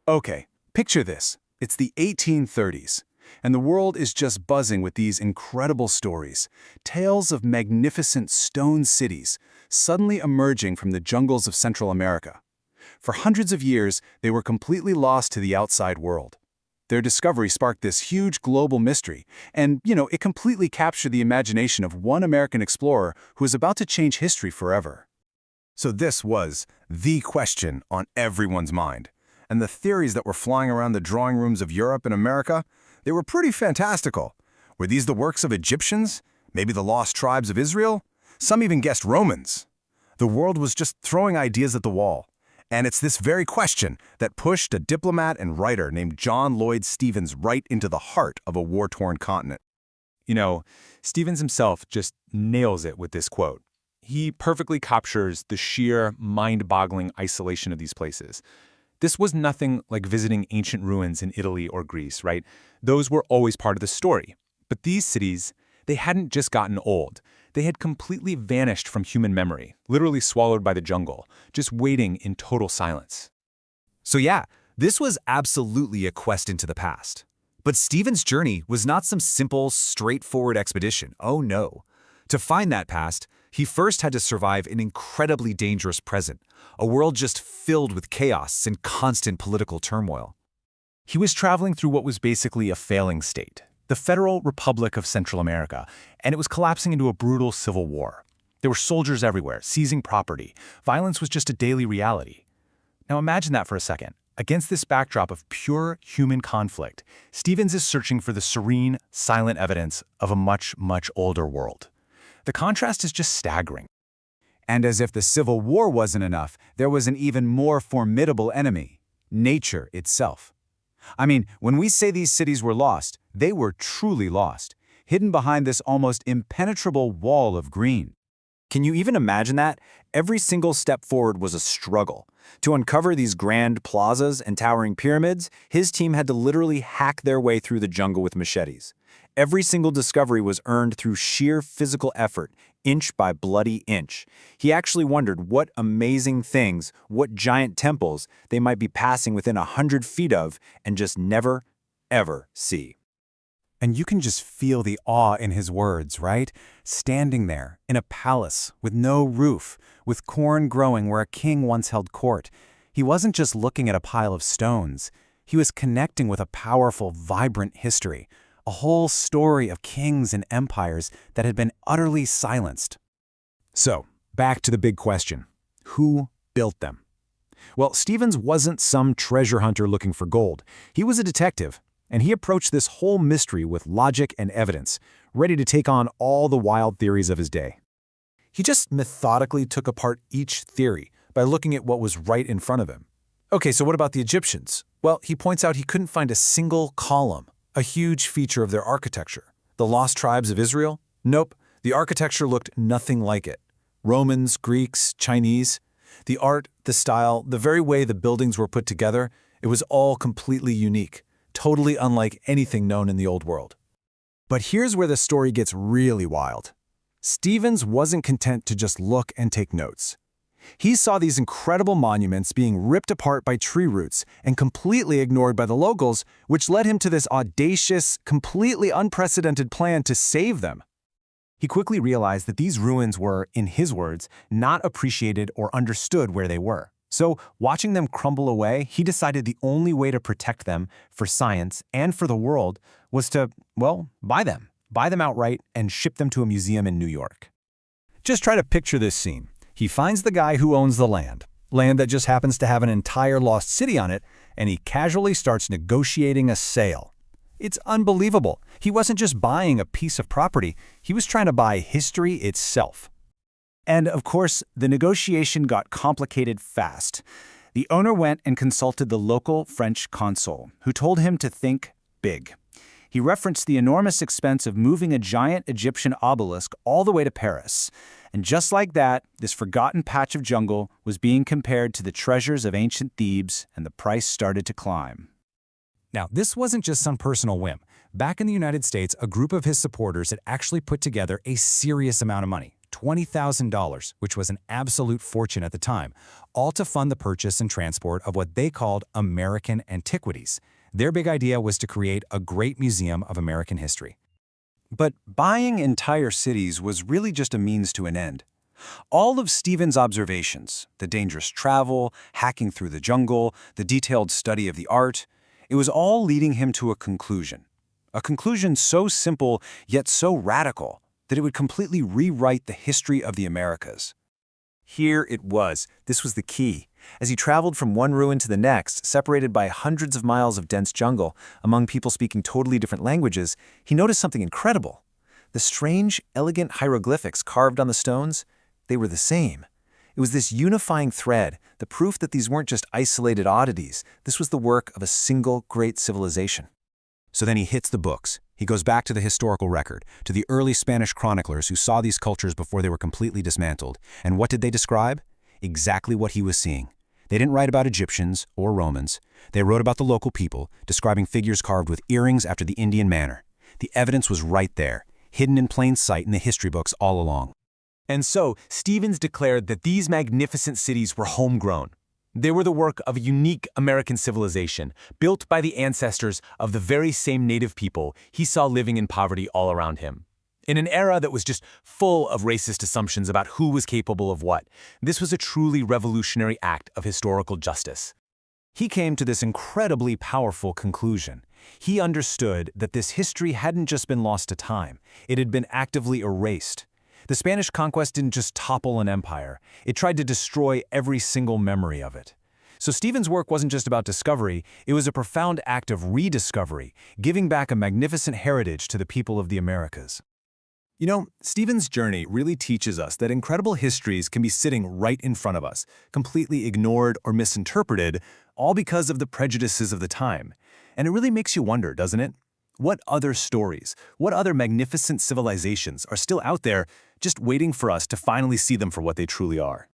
Okay, picture this. It's the 1830s, and the world is just buzzing with these incredible stories, tales of magnificent stone cities suddenly emerging from the jungles of Central America. For hundreds of years, they were completely lost to the outside world. Their discovery sparked this huge global mystery, and, it completely captured the imagination of one American explorer who was about to change history forever. So this was the question on everyone's mind. And the theories that were flying around the drawing rooms of Europe and America, they were pretty fantastical. Were these the works of Egyptians? Maybe the lost tribes of Israel? Some even guessed Romans. The world was just throwing ideas at the wall. And it's this very question that pushed a diplomat and writer named John Lloyd Stephens right into the heart of a war-torn continent. Stephens himself just nails it with this quote. He perfectly captures the sheer, mind-boggling isolation of these places. This was nothing like visiting ancient ruins in Italy or Greece, right? Those were always part of the story. But these cities, they hadn't just gotten old. They had completely vanished from human memory, literally swallowed by the jungle, just waiting in total silence. So yeah, this was absolutely a quest into the past. But Stephens' journey was not some simple, straightforward expedition. Oh no. To find that past, he first had to survive an incredibly dangerous present, a world just filled with chaos and constant political turmoil. He was traveling through what was basically a failing state, the Federal Republic of Central America, and it was collapsing into a brutal civil war. There were soldiers everywhere, seizing property. Violence was just a daily reality. Now imagine that for a second. Against this backdrop of pure human conflict, Stephens is searching for the serene, silent evidence of a much, much older world. The contrast is just staggering. And as if the Civil War wasn't enough, there was an even more formidable enemy, nature itself. I mean, when we say these cities were lost, they were truly lost, hidden behind this almost impenetrable wall of green. Can you even imagine that? Every single step forward was a struggle. To uncover these grand plazas and towering pyramids, his team had to literally hack their way through the jungle with machetes. Every single discovery was earned through sheer physical effort, inch by bloody inch. He actually wondered what amazing things, what giant temples they might be passing within 100 feet of and just never, ever see. And you can just feel the awe in his words, right? Standing there, in a palace, with no roof, with corn growing where a king once held court. He wasn't just looking at a pile of stones. He was connecting with a powerful, vibrant history, a whole story of kings and empires that had been utterly silenced. So, back to the big question. Who built them? Well, Stephens wasn't some treasure hunter looking for gold. He was a detective, and he approached this whole mystery with logic and evidence, ready to take on all the wild theories of his day. He just methodically took apart each theory by looking at what was right in front of him. Okay, so what about the Egyptians? Well, he points out he couldn't find a single column, a huge feature of their architecture. The lost tribes of Israel? Nope, the architecture looked nothing like it. Romans, Greeks, Chinese. The art, the style, the very way the buildings were put together, it was all completely unique, totally unlike anything known in the Old World. But here's where the story gets really wild. Stephens wasn't content to just look and take notes. He saw these incredible monuments being ripped apart by tree roots and completely ignored by the locals, which led him to this audacious, completely unprecedented plan to save them. He quickly realized that these ruins were, in his words, not appreciated or understood where they were. So, watching them crumble away, he decided the only way to protect them for science and for the world was to, buy them. Buy them outright and ship them to a museum in New York. Just try to picture this scene. He finds the guy who owns the land that just happens to have an entire lost city on it, and he casually starts negotiating a sale. It's unbelievable. He wasn't just buying a piece of property, he was trying to buy history itself. And of course, the negotiation got complicated fast. The owner went and consulted the local French consul, who told him to think big. He referenced the enormous expense of moving a giant Egyptian obelisk all the way to Paris. And just like that, this forgotten patch of jungle was being compared to the treasures of ancient Thebes, and the price started to climb. Now, this wasn't just some personal whim. Back in the United States, a group of his supporters had actually put together a serious amount of money, $20,000, which was an absolute fortune at the time, all to fund the purchase and transport of what they called American antiquities. Their big idea was to create a great museum of American history. But buying entire cities was really just a means to an end. All of Stephens' observations, the dangerous travel, hacking through the jungle, the detailed study of the art, it was all leading him to a conclusion. A conclusion so simple yet so radical that it would completely rewrite the history of the Americas. Here it was. This was the key. As he traveled from one ruin to the next, separated by hundreds of miles of dense jungle, among people speaking totally different languages, he noticed something incredible. The strange, elegant hieroglyphics carved on the stones, they were the same. It was this unifying thread, the proof that these weren't just isolated oddities. This was the work of a single great civilization. So then he hits the books. He goes back to the historical record, to the early Spanish chroniclers who saw these cultures before they were completely dismantled. And what did they describe? Exactly what he was seeing. They didn't write about Egyptians or Romans. They wrote about the local people, describing figures carved with earrings after the Indian manner. The evidence was right there, hidden in plain sight in the history books all along. And so, Stephens declared that these magnificent cities were homegrown. They were the work of a unique American civilization, built by the ancestors of the very same native people he saw living in poverty all around him. In an era that was just full of racist assumptions about who was capable of what, this was a truly revolutionary act of historical justice. He came to this incredibly powerful conclusion. He understood that this history hadn't just been lost to time, it had been actively erased. The Spanish conquest didn't just topple an empire, it tried to destroy every single memory of it. So Stephens' work wasn't just about discovery, it was a profound act of rediscovery, giving back a magnificent heritage to the people of the Americas. You know, Stephens' journey really teaches us that incredible histories can be sitting right in front of us, completely ignored or misinterpreted, all because of the prejudices of the time. And it really makes you wonder, doesn't it? What other stories, what other magnificent civilizations are still out there just waiting for us to finally see them for what they truly are?